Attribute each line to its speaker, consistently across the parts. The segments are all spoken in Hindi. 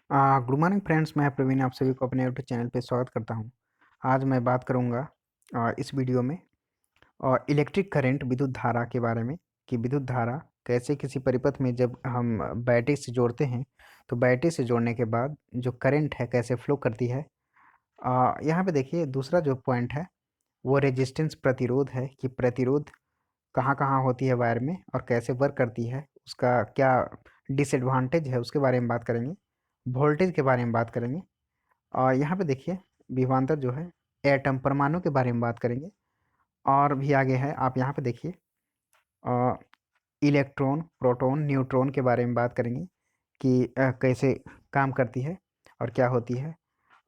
Speaker 1: गुड मॉर्निंग फ्रेंड्स, मैं प्रवीण आप सभी को अपने यूट्यूब चैनल पे स्वागत करता हूं। आज मैं बात करूंगा इस वीडियो में इलेक्ट्रिक करंट विद्युत धारा के बारे में कि विद्युत धारा कैसे किसी परिपथ में जब हम बैटरी से जोड़ते हैं तो बैटरी से जोड़ने के बाद जो करंट है कैसे फ्लो करती है। यहाँ पे देखिए दूसरा जो पॉइंट है वो रेजिस्टेंस प्रतिरोध है कि प्रतिरोध कहाँ कहाँ होती है वायर में और कैसे वर्क करती है, उसका क्या डिसएडवांटेज है उसके बारे में बात करेंगे। वोल्टेज के बारे में बात करेंगे और यहाँ पे देखिए विभवांतर जो है एटम परमाणु के बारे में बात करेंगे। और भी आगे है, आप यहाँ पे देखिए इलेक्ट्रॉन, प्रोटॉन, न्यूट्रॉन के बारे में बात करेंगे कि कैसे काम करती है और क्या होती है।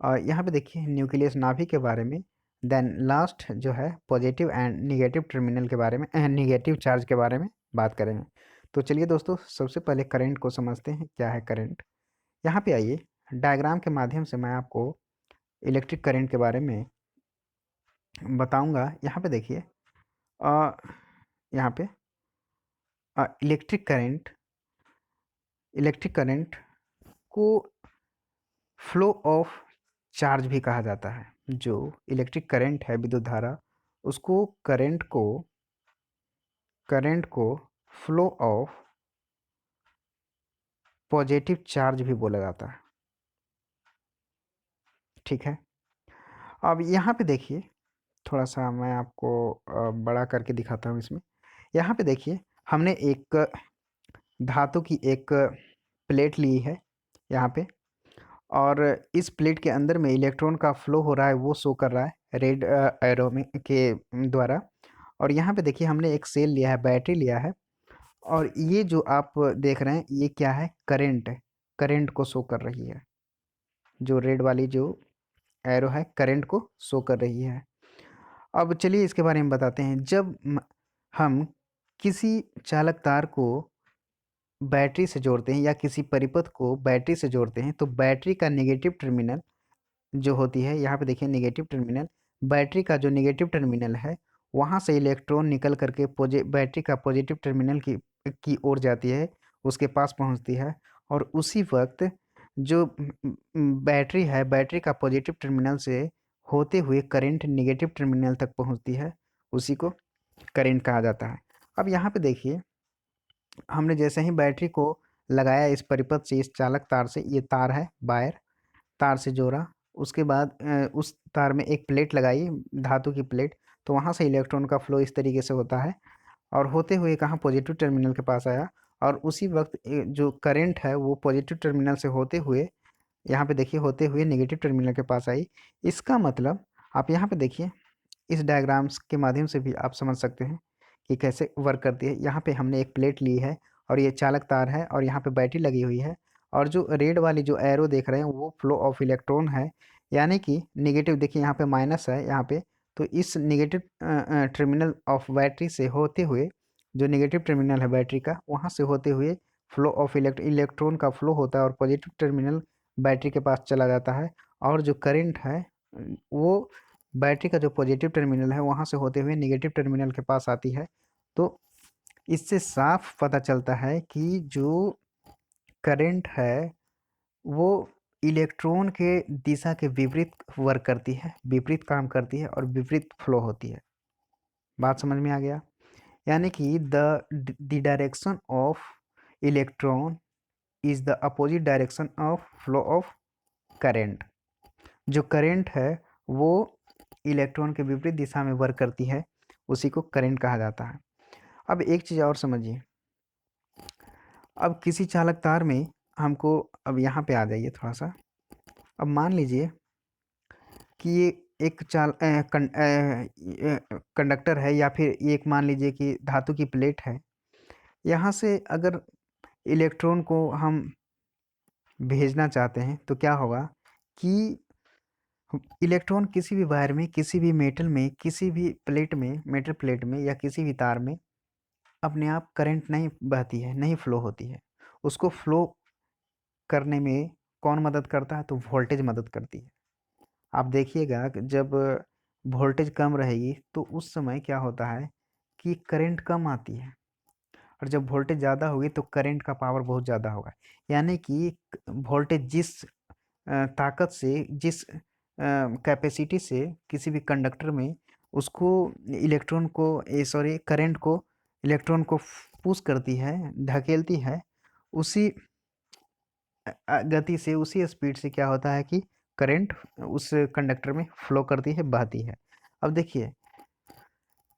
Speaker 1: और यहाँ पे देखिए न्यूक्लियस नाभि के बारे में। देन लास्ट जो है पॉजिटिव एंड निगेटिव टर्मिनल के बारे में, निगेटिव चार्ज के बारे में बात करेंगे। तो चलिए दोस्तों, सबसे पहले करंट को समझते हैं क्या है करंट। यहाँ पे आइए, डायग्राम के माध्यम से मैं आपको इलेक्ट्रिक करंट के बारे में बताऊंगा। यहाँ पे देखिए अ, यहाँ पे इलेक्ट्रिक करंट को फ्लो ऑफ चार्ज भी कहा जाता है। जो इलेक्ट्रिक करंट है, विद्युत धारा, उसको करंट को फ्लो ऑफ पॉजिटिव चार्ज भी बोला जाता है। ठीक है, अब यहाँ पे देखिए, थोड़ा सा मैं आपको बड़ा करके दिखाता हूँ इसमें। यहाँ पे देखिए हमने एक धातु की एक प्लेट ली है यहाँ पे, और इस प्लेट के अंदर में इलेक्ट्रॉन का फ्लो हो रहा है, वो शो कर रहा है रेड एरो में के द्वारा। और यहाँ पे देखिए हमने एक सेल लिया है, बैटरी लिया है, और ये जो आप देख रहे हैं ये क्या है, करंट है। करंट को शो कर रही है, जो रेड वाली जो एरो है करंट को शो कर रही है। अब चलिए इसके बारे में बताते हैं। जब हम किसी चालक तार को बैटरी से जोड़ते हैं या किसी परिपथ को बैटरी से जोड़ते हैं तो बैटरी का नेगेटिव टर्मिनल जो होती है, यहाँ पे देखिए नेगेटिव टर्मिनल, बैटरी का जो नेगेटिव टर्मिनल है वहाँ से इलेक्ट्रॉन निकल करके बैटरी का पॉजिटिव टर्मिनल की ओर जाती है, उसके पास पहुँचती है। और उसी वक्त जो बैटरी है, बैटरी का पॉजिटिव टर्मिनल से होते हुए करंट नेगेटिव टर्मिनल तक पहुँचती है, उसी को करंट कहा जाता है। अब यहाँ पे देखिए हमने जैसे ही बैटरी को लगाया इस परिपथ से, इस चालक तार से, ये तार है वायर, तार से जोड़ा, उसके बाद उस तार में एक प्लेट लगाई, धातु की प्लेट, तो वहाँ से इलेक्ट्रॉन का फ्लो इस तरीके से होता है और होते हुए कहाँ, पॉजिटिव टर्मिनल के पास आया। और उसी वक्त जो करंट है वो पॉजिटिव टर्मिनल से होते हुए, यहाँ पे देखिए होते हुए नेगेटिव टर्मिनल के पास आई। इसका मतलब आप यहाँ पे देखिए, इस डायग्राम्स के माध्यम से भी आप समझ सकते हैं कि कैसे वर्क करती है। यहाँ पे हमने एक प्लेट ली है और ये चालक तार है और यहाँ पे बैटरी लगी हुई है, और जो रेड वाली जो एरो देख रहे हैं वो फ्लो ऑफ इलेक्ट्रॉन है, यानी कि नेगेटिव। देखिए यहाँ पे माइनस है यहाँ पे, तो इस नेगेटिव टर्मिनल ऑफ बैटरी से होते हुए, जो नेगेटिव टर्मिनल है बैटरी का, वहाँ से होते हुए फ्लो ऑफ इलेक्ट्रॉन का फ्लो होता है और पॉजिटिव टर्मिनल बैटरी के पास चला जाता है। और जो करंट है वो बैटरी का जो पॉजिटिव टर्मिनल है वहाँ से होते हुए नेगेटिव टर्मिनल के पास आती है। तो इससे साफ पता चलता है कि जो करंट है वो इलेक्ट्रॉन के दिशा के विपरीत वर्क करती है, विपरीत काम करती है और विपरीत फ्लो होती है। बात समझ में आ गया? यानी कि the direction of electron is the opposite direction of flow of current. जो करंट है वो इलेक्ट्रॉन के विपरीत दिशा में वर्क करती है, उसी को करंट कहा जाता है। अब एक चीज़ और समझिए, अब किसी चालक तार में हमको, अब यहाँ पे आ जाइए थोड़ा सा। अब मान लीजिए कि ये एक कंडक्टर है, या फिर ये एक मान लीजिए कि धातु की प्लेट है। यहाँ से अगर इलेक्ट्रॉन को हम भेजना चाहते हैं तो क्या होगा कि इलेक्ट्रॉन किसी भी वायर में, किसी भी मेटल में, किसी भी प्लेट में, मेटल प्लेट में या किसी भी तार में अपने आप करंट नहीं बहती है, नहीं फ्लो होती है। उसको फ्लो करने में कौन मदद करता है? तो वोल्टेज मदद करती है। आप देखिएगा कि जब वोल्टेज कम रहेगी तो उस समय क्या होता है कि करंट कम आती है, और जब वोल्टेज ज़्यादा होगी तो करंट का पावर बहुत ज़्यादा होगा। यानी कि वोल्टेज जिस ताकत से, जिस कैपेसिटी से किसी भी कंडक्टर में उसको इलेक्ट्रॉन को सॉरी करंट को इलेक्ट्रॉन को पुश करती है, धकेलती है, उसी गति से, उसी स्पीड से क्या होता है कि करंट उस कंडक्टर में फ्लो करती है, बहती है। अब देखिए,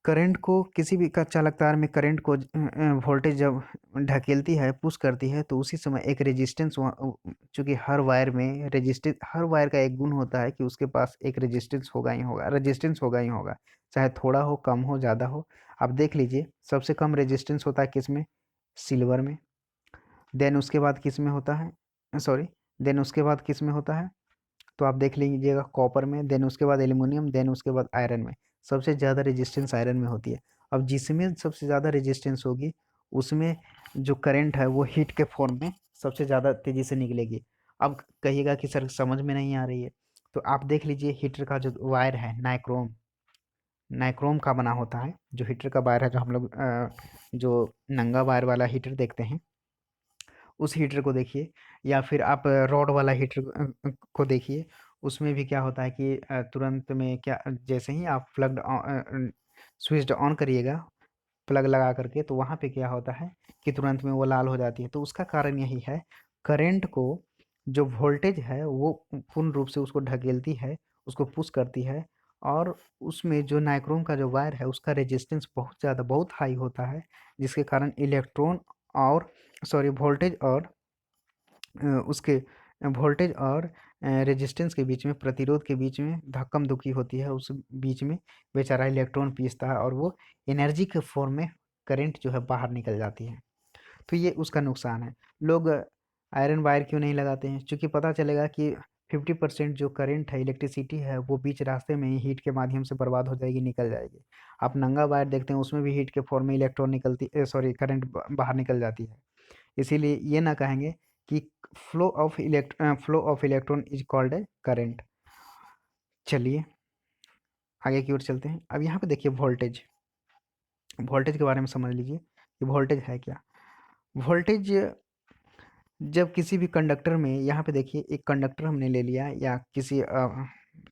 Speaker 1: करंट को किसी भी का चालक तार में करंट को वोल्टेज जब ढकेलती है, पुश करती है, तो उसी समय एक रेजिस्टेंस चूंकि हर वायर का एक गुण होता है कि उसके पास एक रेजिस्टेंस होगा ही होगा, चाहे थोड़ा हो, कम हो, ज़्यादा हो। आप देख लीजिए, सबसे कम रेजिस्टेंस होता है किस में? सिल्वर में। देन उसके बाद किस में होता है, सॉरी, देन उसके बाद किस में होता है, तो आप देख लीजिएगा कॉपर में, देन उसके बाद एल्युमिनियम, देन उसके बाद आयरन में। सबसे ज़्यादा रेजिस्टेंस आयरन में होती है। अब जिसमें सबसे ज़्यादा रेजिस्टेंस होगी, उसमें जो करंट है वो हीट के फॉर्म में सबसे ज़्यादा तेज़ी से निकलेगी। अब कहिएगा कि सर समझ में नहीं आ रही है, तो आप देख लीजिए हीटर का जो वायर है, नाइक्रोम नाइक्रोम का बना होता है। जो हीटर का वायर है, जो हम लोग जो नंगा वायर वाला हीटर देखते हैं, उस हीटर को देखिए, या फिर आप रॉड वाला हीटर को देखिए। उसमें भी क्या होता है कि तुरंत में क्या, जैसे ही आप स्विच ऑन करिएगा प्लग लगा करके, तो वहाँ पे क्या होता है कि तुरंत में वो लाल हो जाती है। तो उसका कारण यही है, करंट को जो वोल्टेज है वो पूर्ण रूप से उसको ढकेलती है, उसको पुश करती है। और उसमें जो नाइक्रोम का जो वायर है उसका रेजिस्टेंस बहुत ज़्यादा, बहुत हाई होता है, जिसके कारण इलेक्ट्रॉन और सॉरी वोल्टेज और उसके वोल्टेज और रेजिस्टेंस के बीच में, प्रतिरोध के बीच में धक्कम धुक्की होती है। उस बीच में बेचारा इलेक्ट्रॉन पीसता है और वो एनर्जी के फॉर्म में करंट जो है बाहर निकल जाती है। तो ये उसका नुकसान है। लोग आयरन वायर क्यों नहीं लगाते हैं? क्योंकि पता चलेगा कि 50% जो करंट है, इलेक्ट्रिसिटी है, वो बीच रास्ते में ही हीट के माध्यम से बर्बाद हो जाएगी, निकल जाएगी। आप नंगा वायर देखते हैं, उसमें भी हीट के फॉर्म में इलेक्ट्रॉन निकलती सॉरी करंट बाहर निकल जाती है। इसीलिए ये ना कहेंगे कि flow of electron is called a current. चलिए आगे की ओर चलते हैं। अब यहाँ पे देखिए वोल्टेज, वोल्टेज के बारे में समझ लीजिए कि वोल्टेज है क्या। वोल्टेज जब किसी भी कंडक्टर में, यहाँ पे देखिए एक कंडक्टर हमने ले लिया या किसी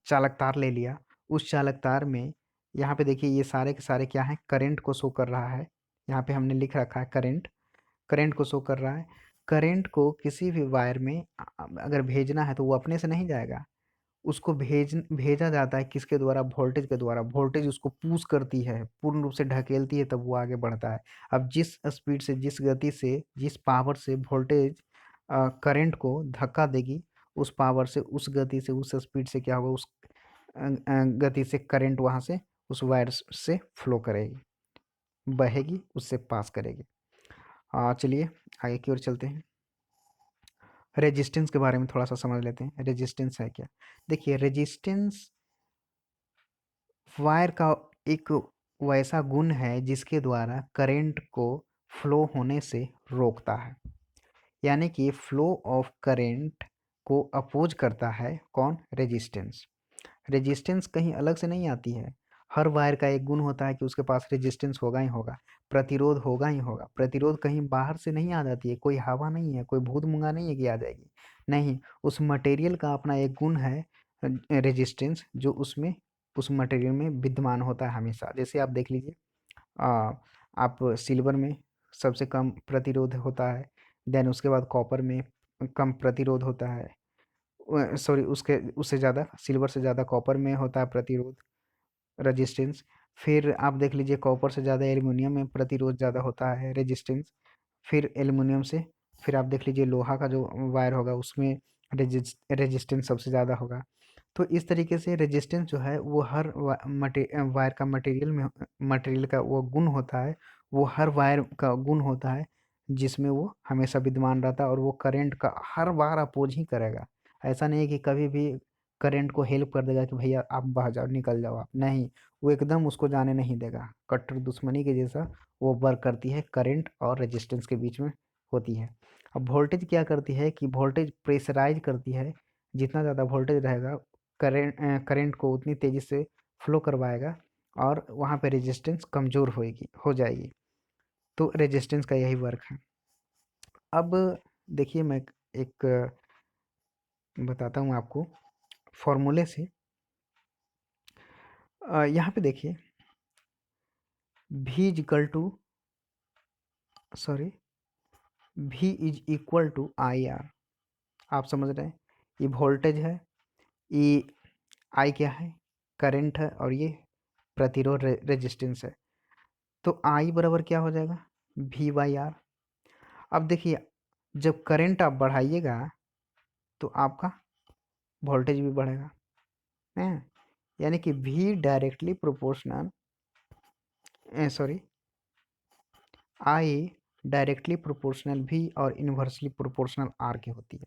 Speaker 1: चालक तार ले लिया। उस चालक तार में यहाँ पे देखिए ये सारे के सारे क्या हैं, करंट को शो कर रहा है। यहाँ पे हमने लिख रखा है करंट, करंट को शो कर रहा है। करंट को किसी भी वायर में अगर भेजना है तो वो अपने से नहीं जाएगा, उसको भेजा जाता है किसके द्वारा? वोल्टेज के द्वारा। वोल्टेज उसको पुश करती है, पूर्ण रूप से ढकेलती है, तब वो आगे बढ़ता है। अब जिस स्पीड से, जिस गति से, जिस पावर से वोल्टेज करंट को धक्का देगी, उस पावर से, उस गति से, उस स्पीड से क्या होगा, उस गति से करंट वहाँ से उस वायर से फ्लो करेगी, बहेगी, उससे पास करेगी। चलिए आगे की ओर चलते हैं। रेजिस्टेंस के बारे में थोड़ा सा समझ लेते हैं। रेजिस्टेंस है क्या? देखिए रेजिस्टेंस वायर का एक वैसा गुण है जिसके द्वारा करंट को फ्लो होने से रोकता है। यानी कि फ्लो ऑफ करंट को अपोज करता है कौन? रेजिस्टेंस। रेजिस्टेंस कहीं अलग से नहीं आती है। हर वायर का एक गुण होता है कि उसके पास रेजिस्टेंस होगा ही होगा, प्रतिरोध होगा ही होगा। प्रतिरोध कहीं बाहर से नहीं आ जाती है, कोई हवा नहीं है, कोई भूत मूंगा नहीं है कि आ जाएगी। नहीं, उस मटेरियल का अपना एक गुण है रेजिस्टेंस, जो उसमें उस मटेरियल में विद्यमान होता है हमेशा। जैसे आप देख लीजिए, आ, आप सिल्वर में सबसे कम प्रतिरोध होता है, देन उसके बाद कॉपर में कम प्रतिरोध होता है, सॉरी उसके उससे ज़्यादा, सिल्वर से ज़्यादा कॉपर में होता है प्रतिरोध, रेजिस्टेंस। फिर आप देख लीजिए कॉपर से ज़्यादा एल्युमिनियम में प्रतिरोध ज़्यादा होता है, रेजिस्टेंस। फिर एल्युमिनियम से, फिर आप देख लीजिए लोहा का जो वायर होगा उसमें रेजिस्टेंस सबसे ज़्यादा होगा। तो इस तरीके से रेजिस्टेंस जो है वो हर वायर का मटेरियल का वो गुण होता है, वो हर वायर का गुण होता है, जिसमें वो हमेशा विद्यमान रहता है और वो करंट का हर बार अपोज ही करेगा। ऐसा नहीं है कि कभी भी करंट को हेल्प कर देगा कि भैया आप बह जाओ, निकल जाओ आप, नहीं, वो एकदम उसको जाने नहीं देगा। कट्टर दुश्मनी के जैसा वो वर्क करती है, करंट और रेजिस्टेंस के बीच में होती है। अब वोल्टेज क्या करती है कि वोल्टेज प्रेशराइज करती है। जितना ज़्यादा वोल्टेज रहेगा, करंट को उतनी तेज़ी से फ्लो करवाएगा और वहाँ पे रेजिस्टेंस कमज़ोर हो जाएगी। तो रेजिस्टेंस का यही वर्क है। अब देखिए मैं एक बताता हूँ आपको फॉर्मूले से। यहाँ पे देखिए V is equal to sorry V is equal to I R. आप समझ रहे हैं, ये वोल्टेज है, ये आई क्या है, करंट है, और ये प्रतिरोध रेजिस्टेंस है। तो आई बराबर क्या हो जाएगा, V बाई आर। अब देखिए जब करंट आप बढ़ाइएगा तो आपका वोल्टेज भी बढ़ेगा, है, यानी कि V directly proportional sorry I directly proportional V और इन्वर्सली प्रोपोर्शनल R की होती है।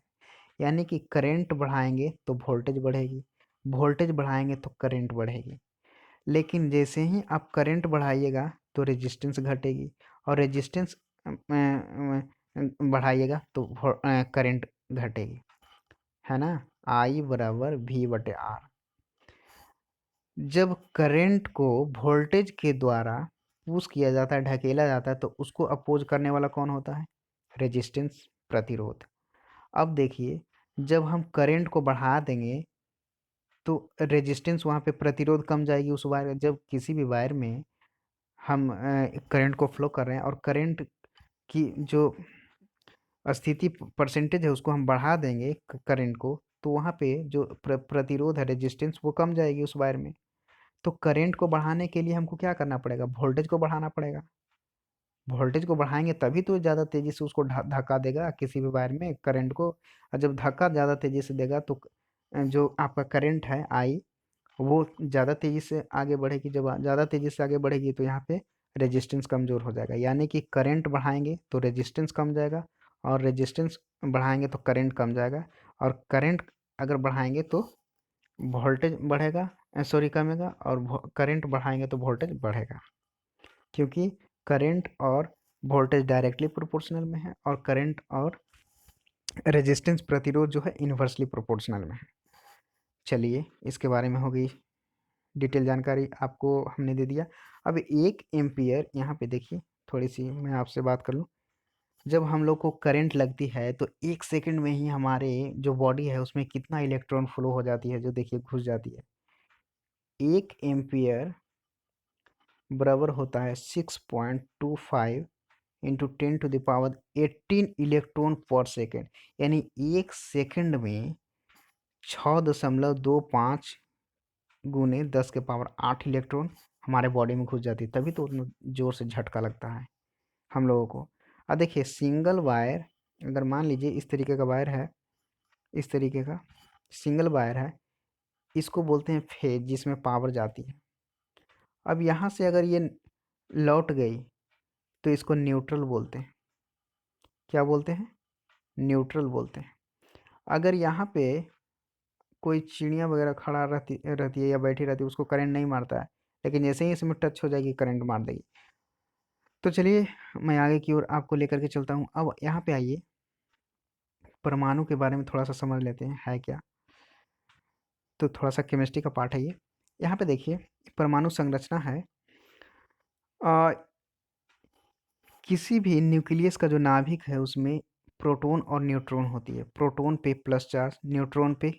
Speaker 1: यानी कि करंट बढ़ाएंगे तो वोल्टेज बढ़ेगी, वोल्टेज बढ़ाएंगे तो करंट बढ़ेगी। लेकिन जैसे ही आप करंट बढ़ाइएगा तो रेजिस्टेंस घटेगी, और रेजिस्टेंस बढ़ाइएगा तो करंट घटेगी, है ना। आई बराबर V बटे आर। जब करंट को वोल्टेज के द्वारा पुश किया जाता है, ढकेला जाता है, तो उसको अपोज करने वाला कौन होता है, रेजिस्टेंस, प्रतिरोध। अब देखिए जब हम करंट को बढ़ा देंगे तो रेजिस्टेंस वहाँ पे प्रतिरोध कम जाएगी उस वायर। जब किसी भी वायर में हम करंट को फ्लो कर रहे हैं और करंट की जो स्थिति परसेंटेज है उसको हम बढ़ा देंगे करंट को, तो वहाँ पे जो प्रतिरोध है, रेजिस्टेंस, वो कम जाएगी उस वायर में। तो करंट को बढ़ाने के लिए हमको क्या करना पड़ेगा, वोल्टेज को बढ़ाना पड़ेगा। वोल्टेज को बढ़ाएंगे तभी तो ज़्यादा तेज़ी से उसको धक्का देगा किसी भी वायर में करंट को। और जब धक्का ज़्यादा तेज़ी से देगा तो जो आपका करंट है आई, वो ज़्यादा तेज़ी से आगे बढ़ेगी। जब ज़्यादा तेज़ी से आगे बढ़ेगी तो यहाँ पे रेजिस्टेंस कमज़ोर हो जाएगा। यानी कि करंट बढ़ाएंगे तो रेजिस्टेंस कम जाएगा, और रेजिस्टेंस बढ़ाएंगे तो करंट कम जाएगा, और करंट अगर बढ़ाएंगे तो वोल्टेज बढ़ेगा, सॉरी कमेगा, और करंट बढ़ाएंगे तो वोल्टेज बढ़ेगा। क्योंकि करंट और वोल्टेज डायरेक्टली प्रोपोर्शनल में है, और करंट और रेजिस्टेंस, प्रतिरोध जो है इन्वर्सली प्रोपोर्शनल में है। चलिए इसके बारे में हो गई डिटेल जानकारी, आपको हमने दे दिया। अब 1 एम्पियर, यहाँ पे देखिए थोड़ी सी मैं आपसे बात कर लूँ। जब हम लोग को करंट लगती है तो 1 सेकंड में ही हमारे जो बॉडी है उसमें कितना इलेक्ट्रॉन फ्लो हो जाती है, जो देखिए घुस जाती है। 1 एम्पियर बराबर होता है 6.25 इंटू 10⁻18 इलेक्ट्रॉन पर सेकेंड। यानी 1 सेकंड में 6.25 गुने 10⁸ इलेक्ट्रॉन हमारे बॉडी में घुस जाती है। तभी तो उतना जोर से झटका लगता है हम लोगों को। अब देखिए सिंगल वायर, अगर मान लीजिए इस तरीके का वायर है, इस तरीके का सिंगल वायर है, इसको बोलते हैं फेज, जिसमें पावर जाती है। अब यहाँ से अगर ये लौट गई तो इसको न्यूट्रल बोलते हैं। क्या बोलते हैं, न्यूट्रल बोलते हैं। अगर यहाँ पे कोई चिड़िया वगैरह खड़ा रहती रहती है या बैठी रहती है, उसको करंट नहीं मारता है, लेकिन जैसे ही इसमें टच हो जाएगी करंट मार देगी। तो चलिए मैं आगे की ओर आपको लेकर के चलता हूँ। अब यहाँ पे आइए, परमाणु के बारे में थोड़ा सा समझ लेते हैं है क्या। तो थोड़ा सा केमिस्ट्री का पार्ट है ये। यहाँ पे देखिए परमाणु संरचना है। आ, किसी भी न्यूक्लियस का जो नाभिक है उसमें प्रोटॉन और न्यूट्रॉन होती है। प्रोटॉन पे प्लस चार्ज, न्यूट्रॉन पे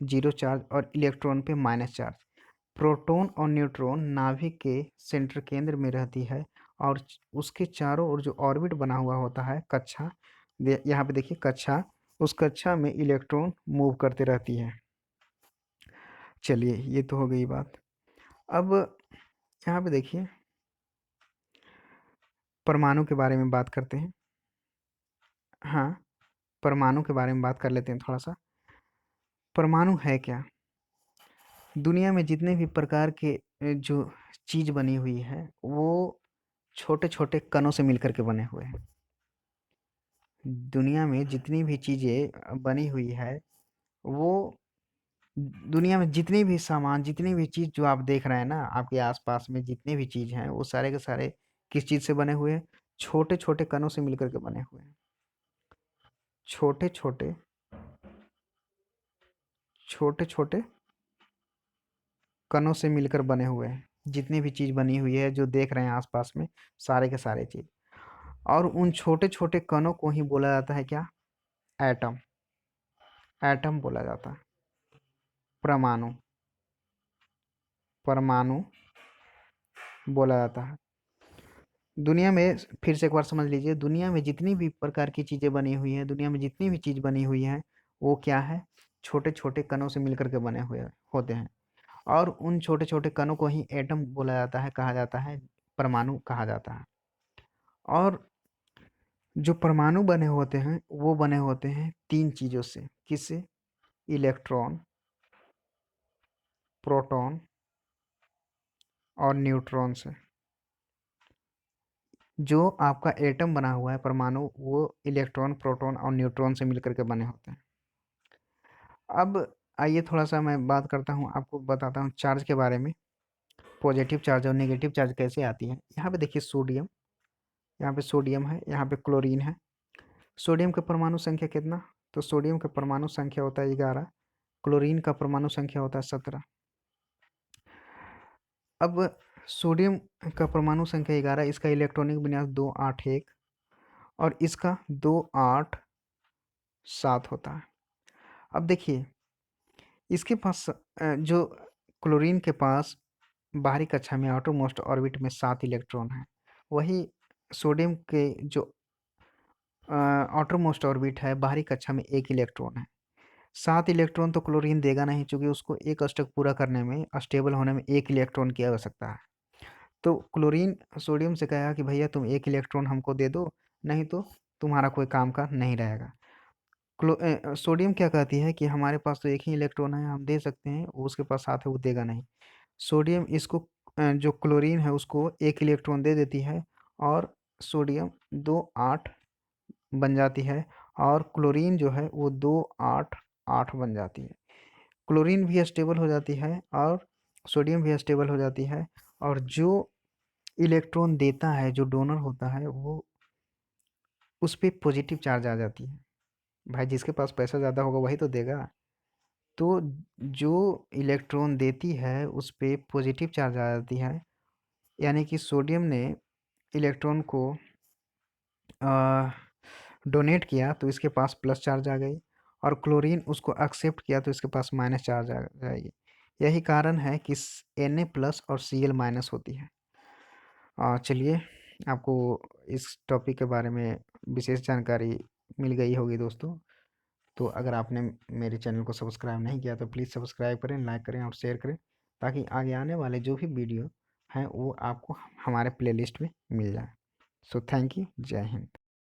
Speaker 1: जीरो चार्ज, और इलेक्ट्रॉन पे माइनस चार्ज। प्रोटॉन और न्यूट्रॉन नाभिक के सेंटर केंद्र में रहती है, और उसके चारों ओर जो ऑर्बिट बना हुआ होता है, कक्षा, यहाँ पे देखिए कक्षा, उस कक्षा में इलेक्ट्रॉन मूव करते रहती है। चलिए ये तो हो गई बात। अब यहाँ पे देखिए परमाणु के बारे में बात करते हैं। हाँ, परमाणु के बारे में बात कर लेते हैं थोड़ा सा। परमाणु है क्या, दुनिया में जितने भी प्रकार के जो चीज़ बनी हुई है वो छोटे छोटे कणों से मिलकर के बने हुए हैं। दुनिया में जितनी भी चीज़ें बनी हुई है, वो दुनिया में जितनी भी सामान, जितनी भी चीज़ जो आप देख रहे हैं ना, आपके आसपास में जितने भी चीज़ हैं, वो सारे के सारे किस चीज़ से बने हुए हैं, छोटे छोटे कणों से मिलकर के बने हुए हैं। छोटे छोटे छोटे छोटे कणों से मिलकर बने हुए हैं। जितनी भी चीज़ बनी हुई है जो देख रहे हैं आसपास में, सारे के सारे चीज़। और उन छोटे-छोटे कणों को ही बोला जाता है क्या? एटम। एटम बोला जाता है। परमाणु, परमाणु बोला जाता है। दुनिया में फिर से एक बार समझ लीजिए, दुनिया में जितनी भी प्रकार की चीज़ें बनी हुई हैं, दुनिया में जितनी भी चीज़ बनी हुई हैं, वो क्या है? छोटे-छोटे कणों से मिलकर के बने हुए होते हैं। और उन छोटे-छोटे कणों को ही एटम बोला जाता है, कहा जाता है, परमाणु कहा जाता है। और जो परमाणु बने होते हैं, वो बने होते हैं 3 चीज़ों से। किससे? इलेक्ट्रॉन, प्रोटॉन और न्यूट्रॉन से। जो आपका एटम बना हुआ है, परमाणु, वो इलेक्ट्रॉन, प्रोटॉन और न्यूट्रॉन से मिलकर के बने होते हैं। अब आइए थोड़ा-सा मैं बात करता हूँ, आपको बताता हूँ चार्ज के बारे में। पॉजिटिव चार्ज और नेगेटिव चार्ज कैसे आती है। यहाँ पे देखिए सोडियम, यहाँ पे सोडियम है, यहाँ पे क्लोरीन है। सोडियम का परमाणु संख्या कितना? तो सोडियम का परमाणु संख्या होता है 11, क्लोरीन का परमाणु संख्या होता है 17। अब सोडियम का परमाणु संख्या 11, इसका इलेक्ट्रॉनिक विन्यास 281 और इसका 287 होता है। अब देखिए, इसके पास जो क्लोरीन के पास बाहरी कक्षा में आउटरमोस्ट ऑर्बिट में 7 इलेक्ट्रॉन हैं। वही सोडियम के जो आउटरमोस्ट ऑर्बिट है, बाहरी कक्षा में 1 इलेक्ट्रॉन है। 7 इलेक्ट्रॉन तो क्लोरीन देगा नहीं, चूँकि उसको एक अष्टक पूरा करने में, स्टेबल होने में 1 इलेक्ट्रॉन की आवश्यकता है। तो क्लोरीन सोडियम से कहेगा कि भैया तुम 1 इलेक्ट्रॉन हमको दे दो, नहीं तो तुम्हारा कोई काम का नहीं रहेगा। सोडियम क्या कहती है कि हमारे पास तो 1 ही इलेक्ट्रॉन है, हम दे सकते हैं, वो उसके पास 7 है, वो देगा नहीं। सोडियम इसको जो क्लोरीन है उसको 1 इलेक्ट्रॉन दे देती है और सोडियम 2 8 बन जाती है और क्लोरीन जो है वो 2 8 8 बन जाती है। क्लोरीन भी स्टेबल हो जाती है और सोडियम भी स्टेबल हो जाती है और जो इलेक्ट्रॉन देता है, जो डोनर होता है, वो उस पे पॉजिटिव चार्ज आ जाती है। भाई जिसके पास पैसा ज़्यादा होगा वही तो देगा। तो जो इलेक्ट्रॉन देती है उस पे पॉजिटिव चार्ज आ जाती है, यानी कि सोडियम ने इलेक्ट्रॉन को डोनेट किया तो इसके पास प्लस चार्ज आ गई और क्लोरीन उसको एक्सेप्ट किया तो इसके पास माइनस चार्ज आ जाएगी। यही कारण है कि Na प्लस और Cl माइनस होती है। चलिए, आपको इस टॉपिक के बारे में विशेष जानकारी मिल गई होगी दोस्तों। तो अगर आपने मेरे चैनल को सब्सक्राइब नहीं किया तो प्लीज़ सब्सक्राइब करें, लाइक करें और शेयर करें, ताकि आगे आने वाले जो भी वीडियो हैं वो आपको हमारे प्लेलिस्ट में मिल जाए। सो थैंक यू, जय हिंद।